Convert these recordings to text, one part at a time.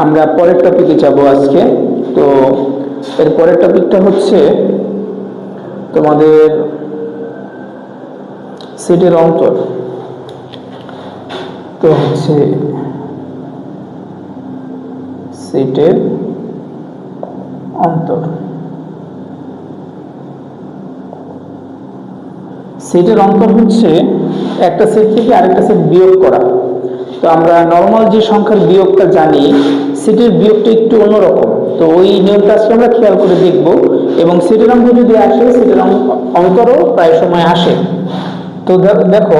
আমরা পরের টপিকে যাব আজকে। তো এর পরের টপিকটা হচ্ছে তোমাদের সেটের অন্তর। তো হচ্ছে সেটের অন্তর। সেটের অন্তর হচ্ছে একটা সেট থেকে আরেকটা সেট বিয়োগ করা। তো আমরা নর্মাল যে সংখ্যার বিয়োগটা জানি, সেটের বিয়োগটা একটু অন্যরকম। তো ওই নিয়মটা আজকে আমরা খেয়াল করে দেখব, এবং সেটের অঙ্ক যদি আসে সেটের অন্তরও প্রায় সময় আসে। তো দেখো,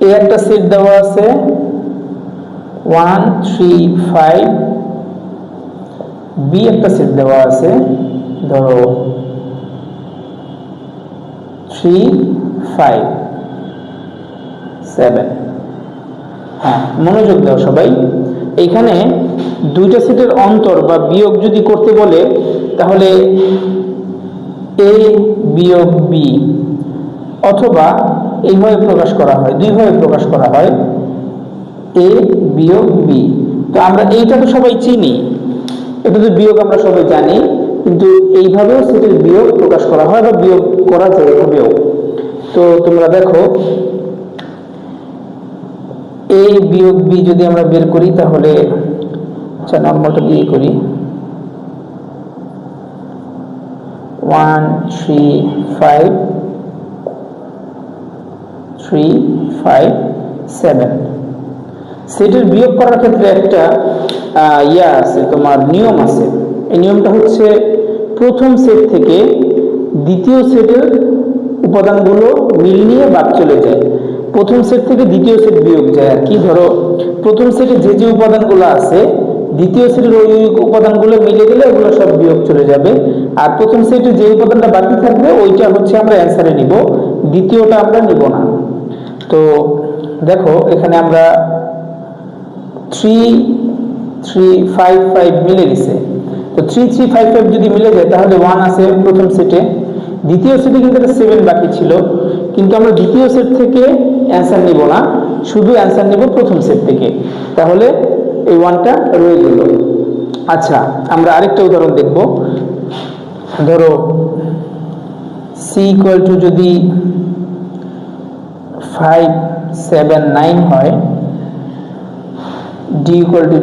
এই একটা সেট দেওয়া আছে 1 3 5, বি একটা সেট দেওয়া আছে ধরো 3 5 7। হ্যাঁ, মনোযোগ দাও সবাই। এইখানে দুইটা সেটের অন্তর বা বিয়োগ যদি করতে বলে, তাহলে এ বিয়োগ বি, অথবা এইভাবে প্রকাশ করা হয়, দুইভাবে প্রকাশ করা হয়, এ বিয়োগ বি। তো আমরা এইটা তো সবাই চিনি, এটা তো বিয়োগ আমরা সবাই জানি, কিন্তু এইভাবেও সেটের বিয়োগ প্রকাশ করা হয় বা বিয়োগ করা যায় এভাবেও। তো তোমরা দেখো, এ বিয়োগ বি যদি আমরা বের করি, তাহলে আচ্ছা নর্মালটা দিয়ে করি, 1 3 5 3 5 7। সেটের বিয়োগ করার ক্ষেত্রে একটা আছে, তোমার নিয়ম আছে। এই নিয়মটা হচ্ছে, প্রথম সেট থেকে দ্বিতীয় সেটের উপাদানগুলো মিল নিয়ে বাদ চলে যায়। প্রথম সেট থেকে দ্বিতীয় সেট বিয়োগ যায় আর কি। ধরো, প্রথম সেটে যে যে উপাদানগুলো আছে, দ্বিতীয় সেটের ওই উপাদানগুলো মিলে গেলে ওগুলো সব বিয়োগ চলে যাবে। আর প্রথম সেটে যে উপাদানটা বাকি থাকবে ওইটা হচ্ছে আমরা অ্যান্সারে নিব, দ্বিতীয়টা আমরা নিব না। তো দেখো, এখানে আমরা 3 3 5 5 মিলে গেছে। তো 3 3 5 5 যদি মিলে যায়, তাহলে 1 আছে প্রথম সেটে। দ্বিতীয় সেটে কিন্তু 7 বাকি ছিল, কিন্তু আমরা দ্বিতীয় সেট থেকে অ্যান্সার নিব না, শুধু অ্যান্সার নিব প্রথম সেট থেকে। তাহলে এই 1টা রয়ে গেল। আচ্ছা, আমরা আরেকটা উদাহরণ দেখব। ধরো, সি ইকুয়াল টু যদি 5 7 9 হয়, ডি ইকুয়াল টু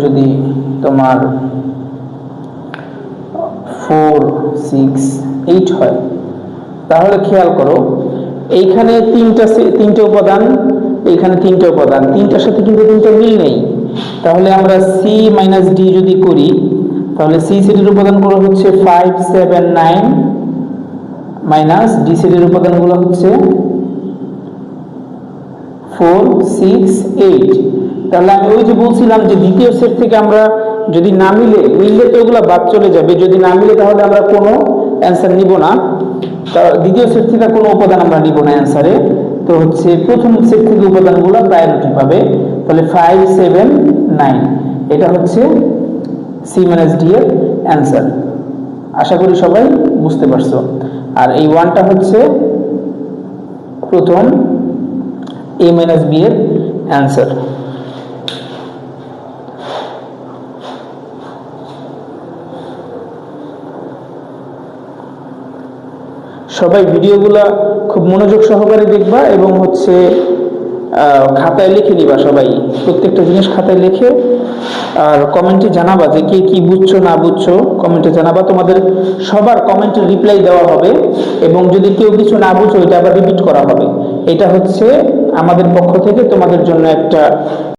যদি তোমার 4 6 8 হয়, তাহলে খেয়াল করো, এইখানে তিনটা উপাদান, এইখানে তিনটা উপাদান, তিনটার সাথে কিন্তু তিনটা মিল নেই। তাহলে আমরা সি মাইনাস ডি যদি করি, তাহলে সি সেটের উপাদানগুলো হচ্ছে 5 7 9 মাইনাস ডি সেটের উপাদানগুলো হচ্ছে 4 6 8। তাহলে আমি ওই যে বলছিলাম যে দ্বিতীয় সেট থেকে আমরা যদি না মিললে তো ওগুলো বাদ চলে যাবে, যদি না মিলে তাহলে আমরা কোনো অ্যান্সার নিব না। দ্বিতীয় সেট থেকে কোনো উপাদান আমরা নিব না অ্যান্সারে। তো হচ্ছে প্রথম সেট থেকে উপাদানগুলো প্রায়োরিটি পাবে। তাহলে 5 7 9, এটা হচ্ছে সি মাইনাস ডি এর অ্যান্সার। আশা করি সবাই বুঝতে পারছো। আর এই 1টা হচ্ছে প্রথম এ মাইনাস বি এর অ্যান্সার। সবাই ভিডিওগুলা খুব মনোযোগ সহকারে দেখবা, এবং হচ্ছে খাতায় লিখে নিবা সবাই, প্রত্যেকটা জিনিস খাতায় লিখে। আর কমেন্টে জানাবা যে কে কি বুঝছো না বুঝছো, কমেন্টে জানাবা। তোমাদের সবার কমেন্টের রিপ্লাই দেওয়া হবে, এবং যদি কেউ কিছু না বুঝো এটা আবার রিপিট করা হবে। এটা হচ্ছে আমাদের পক্ষ থেকে তোমাদের জন্য একটা